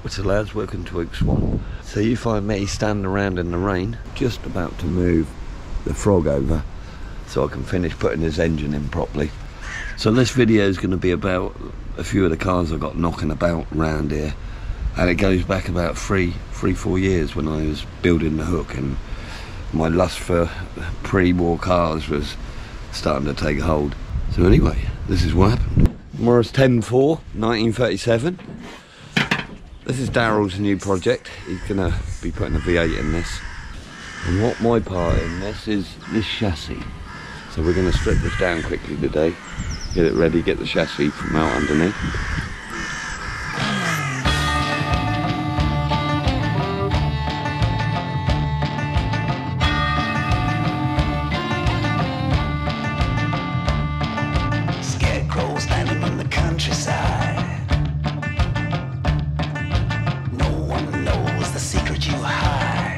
What's the lads, welcome to Oak Swamp. So you find me standing around in the rain, just about to move the frog over so I can finish putting his engine in properly. So this video is going to be about a few of the cars I got knocking about around here, and it goes back about 4 years when I was building the hook, and my lust for pre-war cars was starting to take hold. So anyway, this is what happened. Morris 10-4, 1937. This is Daryl's new project. He's gonna be putting a V8 in this. And what my part in this is this chassis. So we're gonna strip this down quickly today, get it ready, get the chassis from out underneath. Scarecrow standing on the countryside.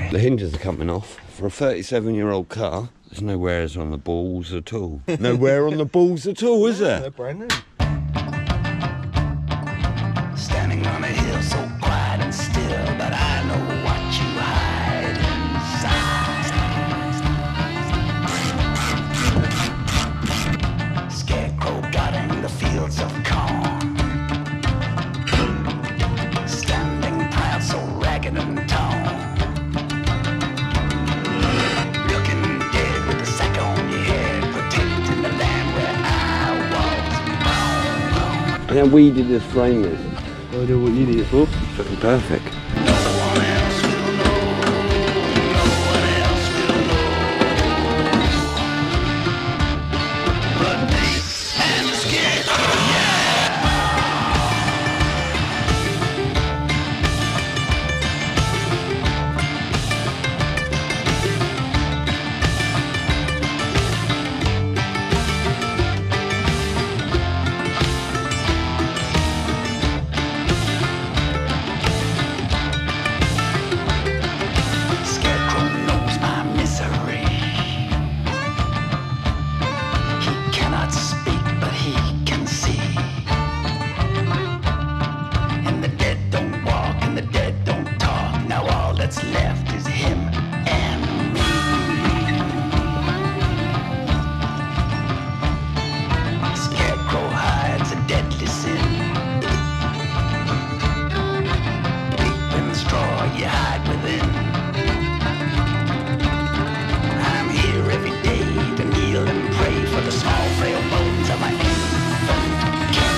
The hinges are coming off. For a 37-year-old car, there's no wears on the balls at all. No wear on the balls at all, is there? They're brand new. Standing on a hill so quiet and still, but I know what you hide inside. Scarecrow guarding the fields of corn, standing proud, so ragged and torn. And how weedy this frame is. I know what you need it for. Fucking perfect. Left is him and me. Scarecrow hides a deadly sin. Deep in the straw you hide within. I'm here every day to kneel and pray for the small frail bones of my infant king.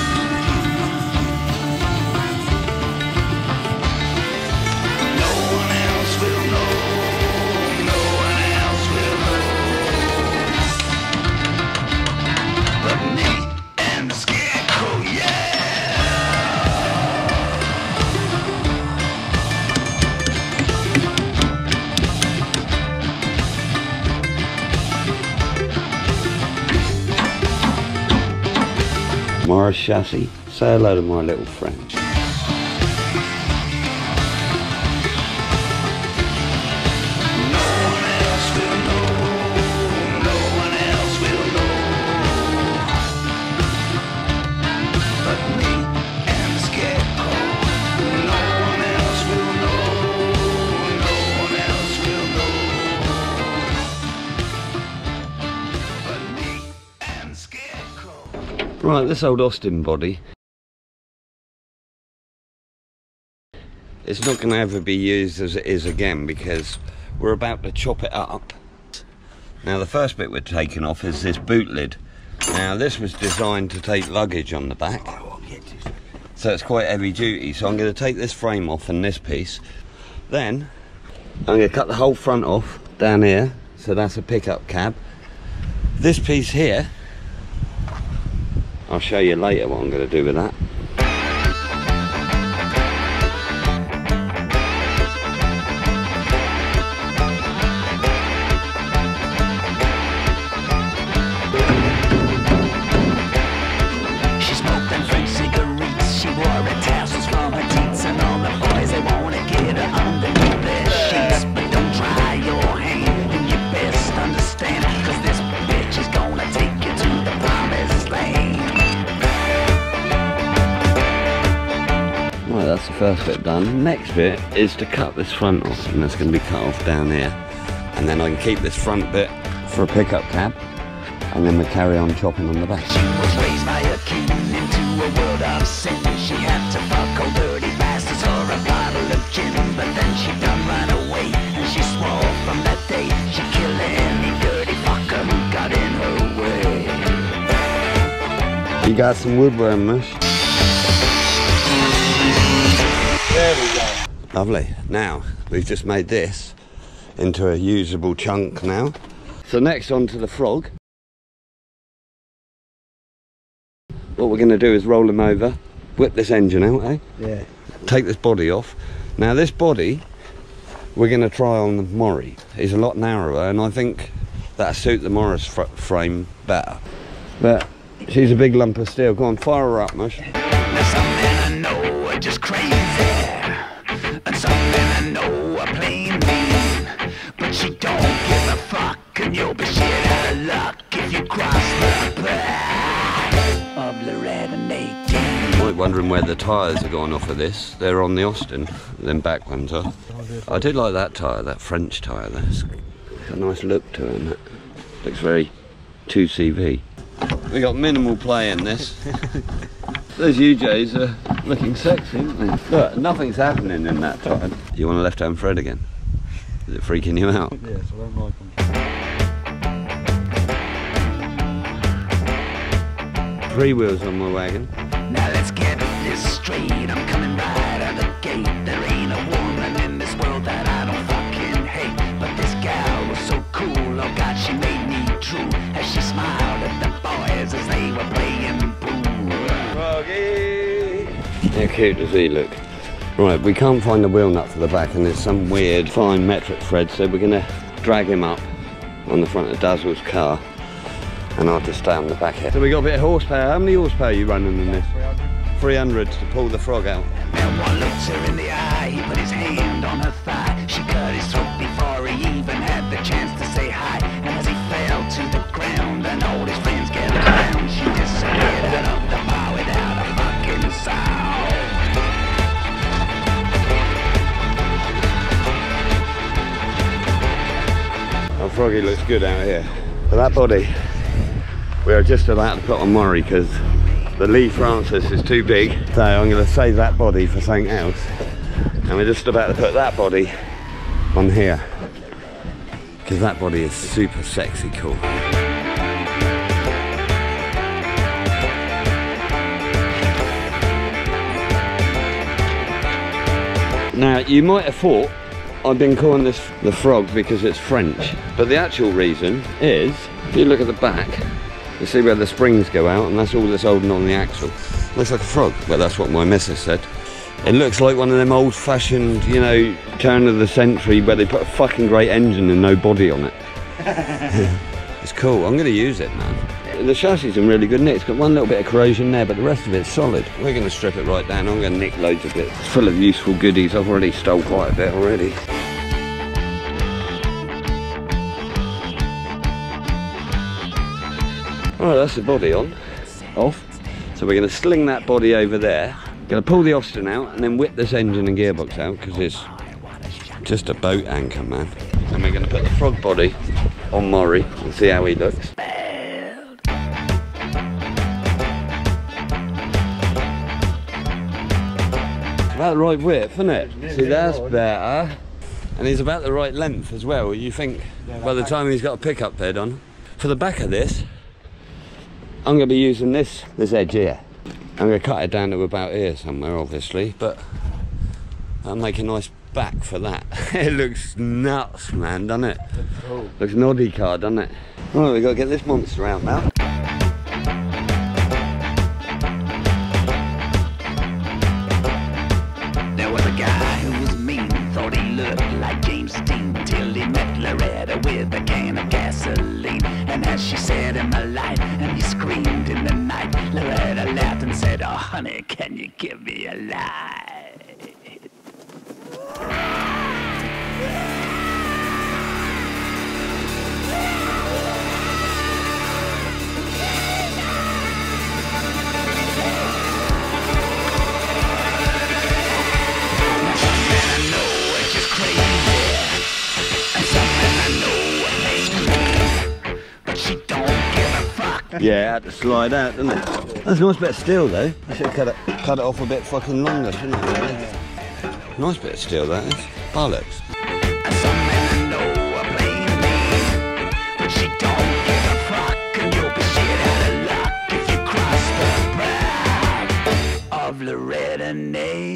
Morris chassis, say hello to my little friend. Right, this old Austin body, it's not going to ever be used as it is again because we're about to chop it up. Now the first bit we're taking off is this boot lid. Now this was designed to take luggage on the back, so it's quite heavy duty, so I'm going to take this frame off and this piece. Then I'm going to cut the whole front off down here, so that's a pickup cab. This piece here, I'll show you later what I'm going to do with that. She smoked them French cigarettes. She wore her tassels from her teeth, and all the boys they want to get her underneath their sheets. But don't try your hand, and you best understand, 'cause this bitch is gonna take you to the promised land. that's the first bit done. Next bit is to cut this front off, and that's going to be cut off down here. And then I can keep this front bit for a pickup cab, and then we carry on chopping on the back. She was raised by a king into a world of sin. She had to fuck old dirty bastards or a bottle of gin, but then she done run away, and she swore from that day she'd kill any dirty fucker who got in her way. You got some woodworm mush? There we go. Lovely. Now, we've just made this into a usable chunk now. So next on to the frog. What we're going to do is roll him over, whip this engine out, eh? Yeah. Take this body off. Now this body, we're going to try on the Morry. He's a lot narrower, and I think that'll suit the Morris frame better. But she's a big lump of steel. Go on, fire her up, Mush. There's some men I know are just crazy, and some men I know are plain mean, but you don't give a fuck, and you'll be shit out of luck if you cross the path of Loretta and 18. You might be wondering where the tyres are going off of this. They're on the Austin, them back ones are. I do like that tyre, that French tyre. That's got a nice look to it, and it looks very 2CV. We got minimal play in this. Those UJs are looking sexy, aren't they? Look, nothing's happening in that tyre. You want a left-hand thread again? Is it freaking you out? Yes, I don't like them. 3 wheels on my wagon. Now let's get this straight, I'm coming right out the gate. There ain't a woman in this world that I don't fucking hate, but this gal was so cool, oh God, she made me drool as she smiled at the boys as they were playing pool. Froggy! How cute does he look? Right, we can't find the wheel nut for the back, and there's some weird fine metric thread, so we're going to drag him up on the front of Dazzle's car, and I'll just stay on the back here. So we got a bit of horsepower. How many horsepower are you running in this? 300 to pull the frog out. And one looked her in the eye, he put his hand on her thigh. She cut his throat before he even had the chance to say hi. And as he fell to the ground and all his friends gathered around, she disappeared out of the bar without a fucking sound. Oh, Froggy looks good out here. So that body, we're just about to put on Morry because the Lee Francis is too big. So I'm going to save that body for something else. And we're just about to put that body on here, because that body is super sexy cool. Now, you might have thought I've been calling this the frog because it's French, but the actual reason is, if you look at the back, you see where the springs go out, and that's all that's holding on the axle. Looks like a frog. Well, that's what my missus said. It looks like one of them old-fashioned, you know, turn of the century where they put a fucking great engine and no body on it. It's cool. I'm going to use it, man. The chassis is in really good nick. It's got one little bit of corrosion there, but the rest of it's solid. We're going to strip it right down. I'm going to nick loads of it. It's full of useful goodies. I've already stole quite a bit already. Alright, that's the body off. So we're going to sling that body over there. Going to pull the Austin out and then whip this engine and gearbox out because it's just a boat anchor, man. And we're going to put the frog body on Morry and see how he looks. About the right width, isn't it? See, that's better. And he's about the right length as well, you think, by the time he's got a pickup bed on. For the back of this, I'm going to be using this edge here. I'm going to cut it down to about here somewhere, obviously, but I'll make a nice back for that. It looks nuts, man, doesn't it? Cool. Looks noddy car, doesn't it? Right, we've got to get this monster out now. There was a guy who was mean, thought he looked like James Dean, till he met Loretta with a can of gasoline. And as she said in the light, and he screamed in the night, Loretta laughed and said, "Oh honey, can you give me a light?" Yeah, it had to slide out, didn't it? That's a nice bit of steel though. I should have cut it off a bit fucking longer, shouldn't I? Really? Nice bit of steel that is. Bollocks. Some men know are playing me, but she don't give a fuck, and you'll be shit out of luck if you cross the brow of Loretta Nay.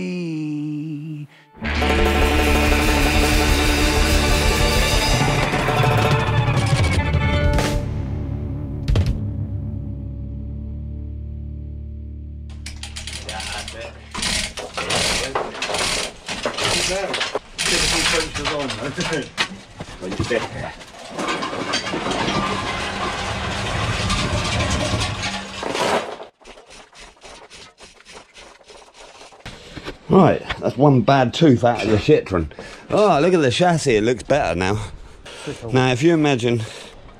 Right, that's one bad tooth out of the Citroen. Oh, look at the chassis, it looks better now. Now, if you imagine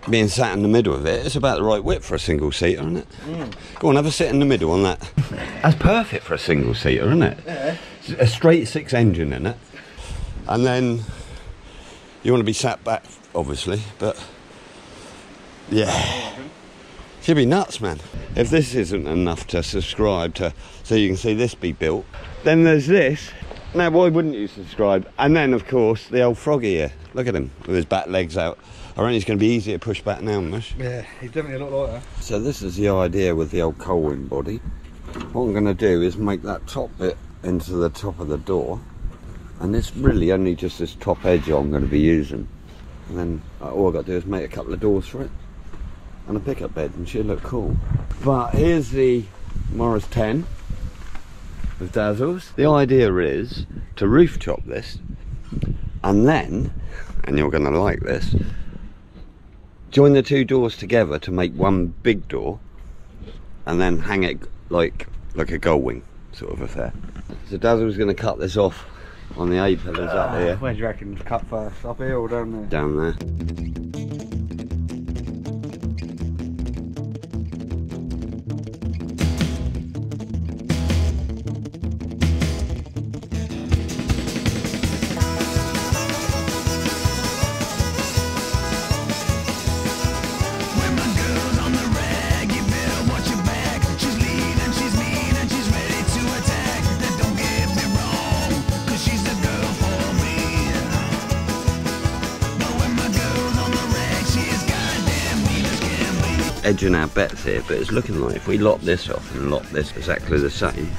being sat in the middle of it, it's about the right width for a single seater, isn't it? Go on, have a sit in the middle on that. That's perfect for a single seater, isn't it? Yeah. A straight 6 engine in it. And then you want to be sat back, obviously, but yeah. Should be nuts, man. If this isn't enough to subscribe to, so you can see this be built, then there's this. Now, why wouldn't you subscribe? And then, of course, the old Froggy here. Look at him with his back legs out. I reckon he's going to be easier to push back now, Mush. Yeah, he's definitely a lot lighter. So this is the idea with the old Colwyn body. What I'm going to do is make that top bit into the top of the door. And it's really only just this top edge I'm going to be using. And then all I've got to do is make a couple of doors for it. And a pickup bed, and she'll look cool. But here's the Morris 10 with dazzles. The idea is to roof chop this, and then, and you're going to like this, join the 2 doors together to make one big door, and then hang it like a gull wing sort of affair. So Dazzle's going to cut this off on the A-pillars up here. Where do you reckon to cut first? Up here or down there? Down there. Edging our bets here, but it's looking like if we lock this off and lock this exactly the same,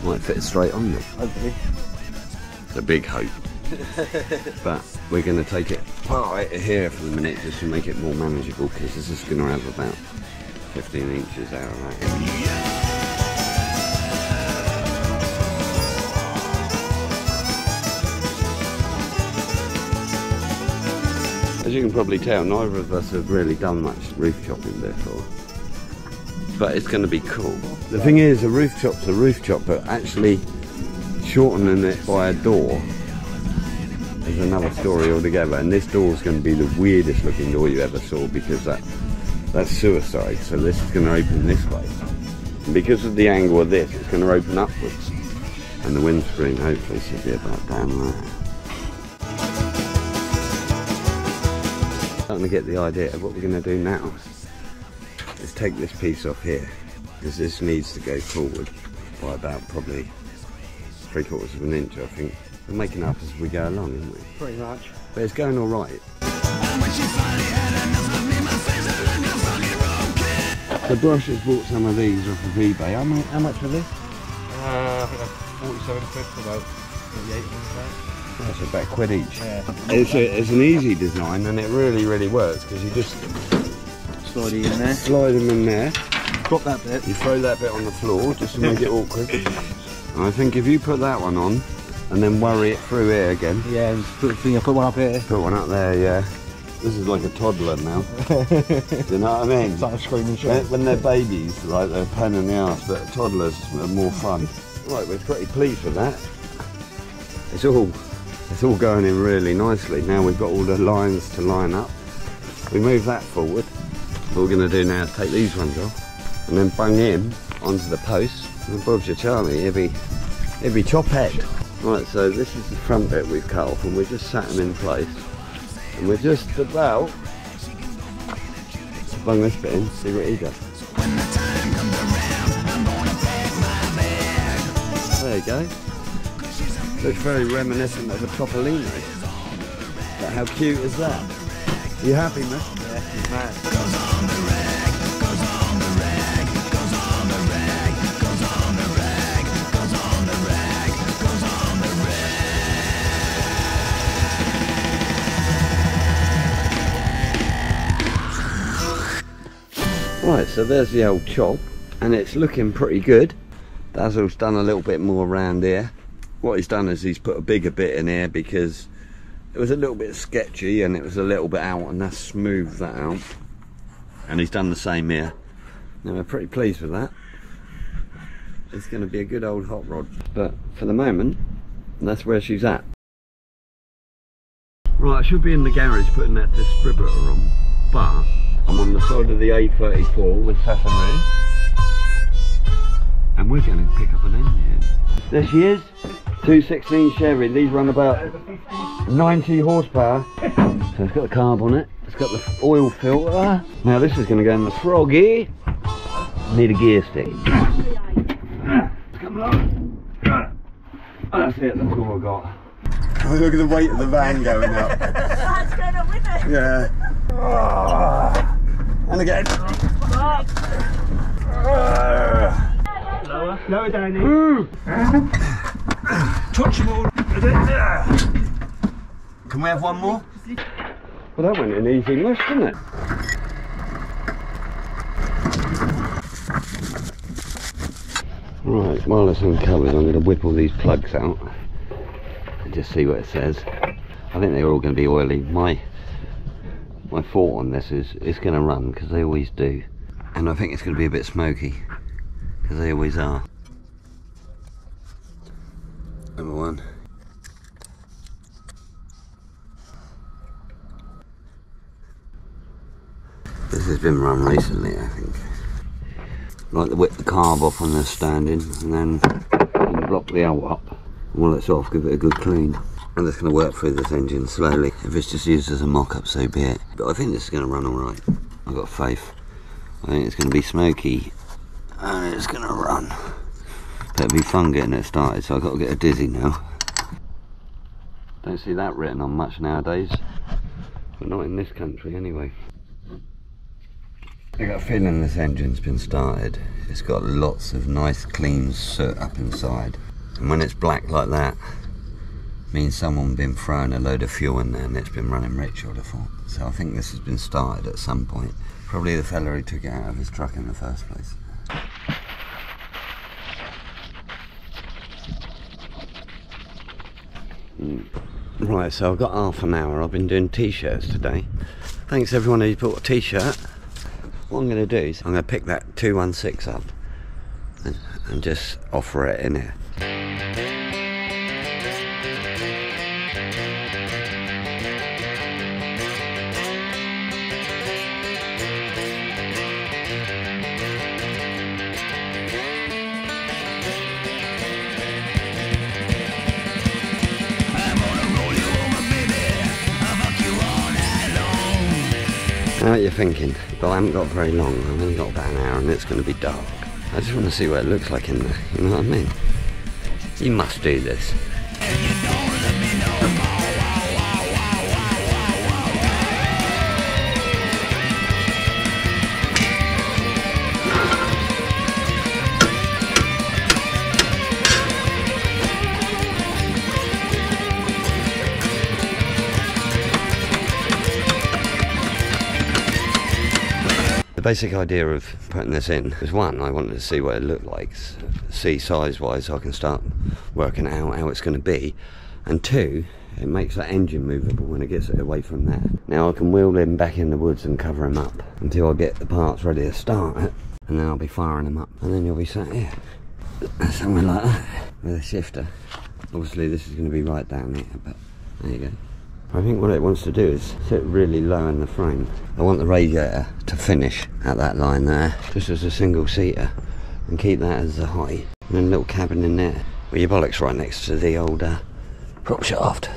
might fit straight on them. Hopefully. It's a big hope. But we're going to take it right here for the minute just to make it more manageable, because this is going to have about 15 inches out of that. As you can probably tell, neither of us have really done much roof chopping before, but it's going to be cool. The thing is, a roof chop's a roof chop, but actually shortening it by a door is another story altogether. And this door is going to be the weirdest looking door you ever saw, because that's suicide. So this is going to open this way, and because of the angle of this, it's going to open upwards, and the windscreen hopefully should be about down there. Starting to get the idea of what we're going to do now is take this piece off here, because this needs to go forward by about probably 3/4 of an inch, I think. We're making up as we go along, isn't we? Pretty much. But it's going all right. The brush has bought some of these off of eBay. How much for this? I think that's 47 quid for about 38 ones. That's about £1 each. Yeah. It's an easy design, and it really works, because you just Slide it in there. slide them in there. Drop that bit. You throw that bit on the floor just to make it awkward. And I think if you put that one on and then worry it through here again. Yeah, and put one up here. Put one up there, yeah. This is like a toddler now. You know what I mean? Start screaming shit. When they're babies, like they're a pain in the arse, but toddlers are more fun. Right, we're pretty pleased with that. It's all going in really nicely. Now we've got all the lines to line up. We move that forward. What we're going to do now is take these ones off and then bung him onto the post. And above your Charlie, he'll be top head. Right, so this is the front bit we've cut off, and we've just sat him in place. And we're just about to bung this bit in, see what he does. you go. Looks very reminiscent of a Topolino. But how cute is that? You happy, miss? Yeah, he's mad. Right, so there's the old chop, and it's looking pretty good. Dazzle's done a little bit more around here. What he's done is he's put a bigger bit in here because it was a little bit sketchy and it was a little bit out, and that's smoothed that out. And he's done the same here. Now we're pretty pleased with that. It's going to be a good old hot rod. But for the moment, that's where she's at. Right, I should be in the garage putting that distributor on, but I'm on the side of the A34 with Safari, and we're going to pick up an engine. There she is, 216 Chevy. These run about 90 horsepower. So it's got the carb on it, it's got the oil filter. Now this is going to go in the Froggy. Need a gear stick. Come along. That's it, that's all I got. Oh, look at the weight of the van going up. That's going up with it. Yeah. And again. Lower. Lower down here. Touchable. Can we have one more? Well, that went in easy mush, didn't it? Right, while it's uncovered, I'm going to whip all these plugs out and just see what it says. I think they're all going to be oily. My thought on this is it's going to run, because they always do, and I think it's going to be a bit smoky, because they always are. Number one. This has been run recently, I think. Like to whip the carb off when they're standing, and then block the L up. While it's off, give it a good clean. And it's going to work through this engine slowly. If it's just used as a mock-up, so be it. But I think this is going to run alright. I've got faith. I think it's going to be smoky, and it's going to run. But it'll be fun getting it started, so I've got to get a dizzy now. Don't see that written on much nowadays. But not in this country, anyway. I got a feeling this engine's been started. It's got lots of nice clean soot up inside. And when it's black like that, means someone been throwing a load of fuel in there and it's been running rich, I would have thought. So I think this has been started at some point. Probably the fella who took it out of his truck in the first place. Right, so I've got half an hour. I've been doing t-shirts today. Thanks everyone who's bought a t-shirt. What I'm going to do is I'm going to pick that 216 up and just offer it in here. Now what you're thinking, but I haven't got very long, I've only got about an hour and it's going to be dark. I just want to see what it looks like in there, you know what I mean? You must do this. The basic idea of putting this in was, one, I wanted to see what it looked like, see size wise so I can start working out how it's going to be, and two, it makes that engine movable when it gets it away from there. Now I can wheel him back in the woods and cover him up until I get the parts ready to start it, and then I'll be firing them up, and then you'll be sat here somewhere like that with a shifter. Obviously this is going to be right down here, but there you go. I think what it wants to do is sit really low in the frame. I want the radiator to finish at that line there, just as a single seater, and keep that as the height. And then a little cabin in there, with your bollocks right next to the old prop shaft.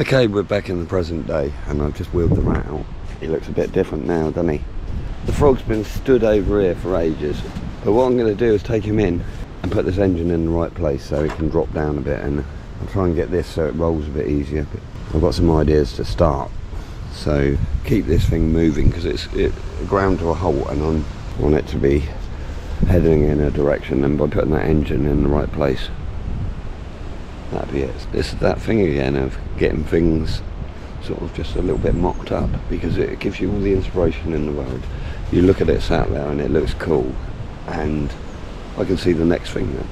Okay, we're back in the present day, and I've just wheeled the rat out. He looks a bit different now, doesn't he? The frog's been stood over here for ages, but what I'm going to do is take him in and put this engine in the right place so it can drop down a bit, and I'll try and get this so it rolls a bit easier. But I've got some ideas to start, so keep this thing moving because it's ground to a halt, and I want it to be heading in a direction, and by putting that engine in the right place, that'd be it. This is that thing again of getting things sort of just a little bit mocked up, because it gives you all the inspiration in the world. You look at it sat there and it looks cool, and I can see the next thing then.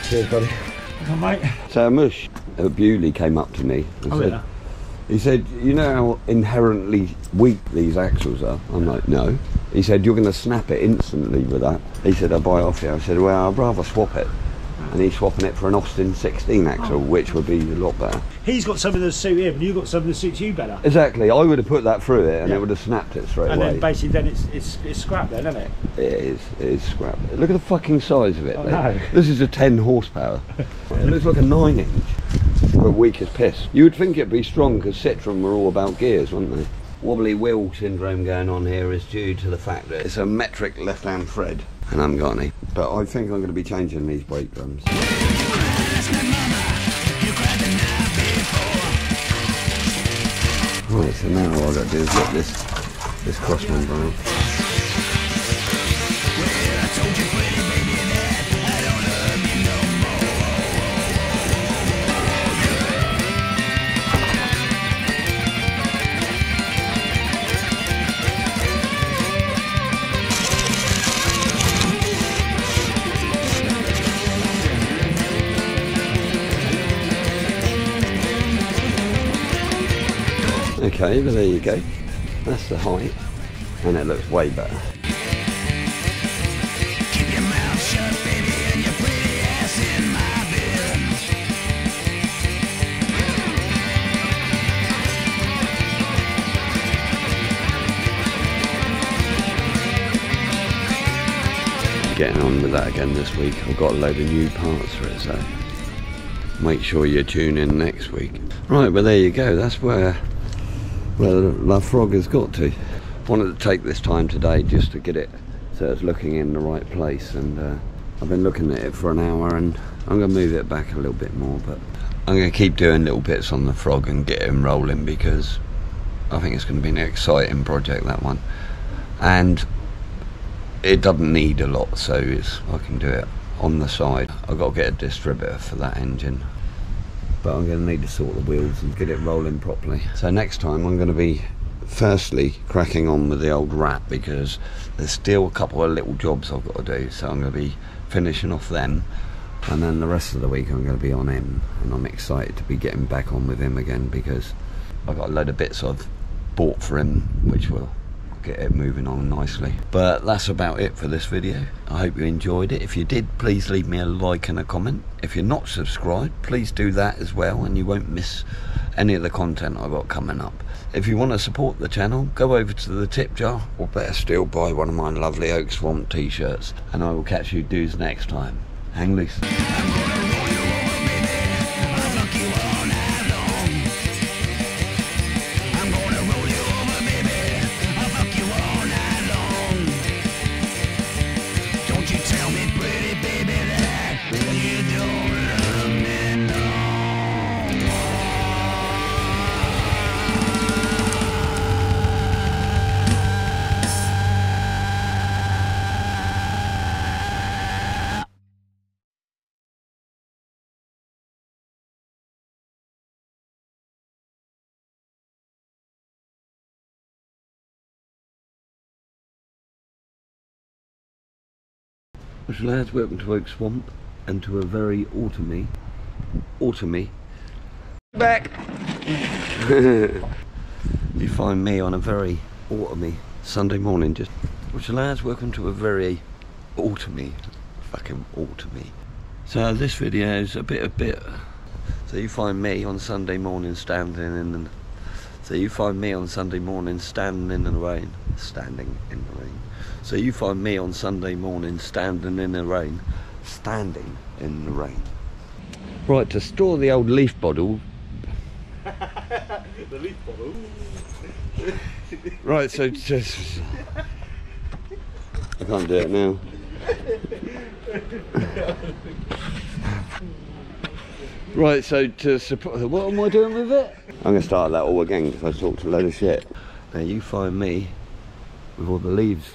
Cheers, buddy. Oh, mate. So Mush, Bewley came up to me and said, he said, you know how inherently weak these axles are? I'm like, no. He said, you're going to snap it instantly with that. He said, I'll buy it off you. I said, well, I'd rather swap it. And he's swapping it for an Austin 16 axle, which would be a lot better. He's got something that suits him, and you've got something that suits you better. Exactly. I would have put that through it, and it would have snapped it straight and away. And then basically, it's scrap then, isn't it? It is scrap. Look at the fucking size of it. No. This is a 10 horsepower. It looks like a 9-inch, but weak as piss. You would think it'd be strong because Citroen were all about gears, weren't they? Wobbly wheel syndrome going on here is due to the fact that it's a metric left-hand thread, and I haven't got any. But I think I'm going to be changing these brake drums. Right, so now all I've got to do is get this cross member out. Okay, but there you go. That's the height, and it looks way better. Keep your mouth shut, baby, and your pretty ass in my bed. Getting on with that again this week. I've got a load of new parts for it, so make sure you tune in next week. Right, well there you go. That's where the frog has got to. Wanted to take this time today just to get it so it's looking in the right place, and I've been looking at it for an hour, and I'm going to move it back a little bit more, but I'm going to keep doing little bits on the frog and get him rolling, because I think it's going to be an exciting project, that one, and it doesn't need a lot, so I can do it on the side. I've got to get a distributor for that engine, but I'm going to need to sort the wheels and get it rolling properly. So next time I'm going to be firstly cracking on with the old rat, because there's still a couple of little jobs I've got to do, so I'm going to be finishing off them, and then the rest of the week I'm going to be on him, and I'm excited to be getting back on with him again, because I've got a load of bits I've bought for him which will get it moving on nicely. But that's about it for this video. I hope you enjoyed it. If you did, please leave me a like and a comment. If you're not subscribed, please do that as well, and you won't miss any of the content I've got coming up. If you want to support the channel, go over to the tip jar, or better still, buy one of my lovely Oak Swamp t-shirts, and I will catch you dudes next time. Hang loose. Which lads, welcome to Oak Swamp, and to a very autumny back. You find me on a very autumny Sunday morning, just which lads, welcome to a very autumny, fucking autumny. So this video is a bit So you find me on Sunday morning standing in the... So you find me on Sunday morning standing in the rain. Standing in the rain. So you find me on Sunday morning standing in the rain. Standing in the rain. Right, to store the old leaf bottle. The leaf bottle. Right, so just... I can't do it now. Right, so to support... What am I doing with it? I'm going to start that all again because I talked a load of shit. Now you find me with all the leaves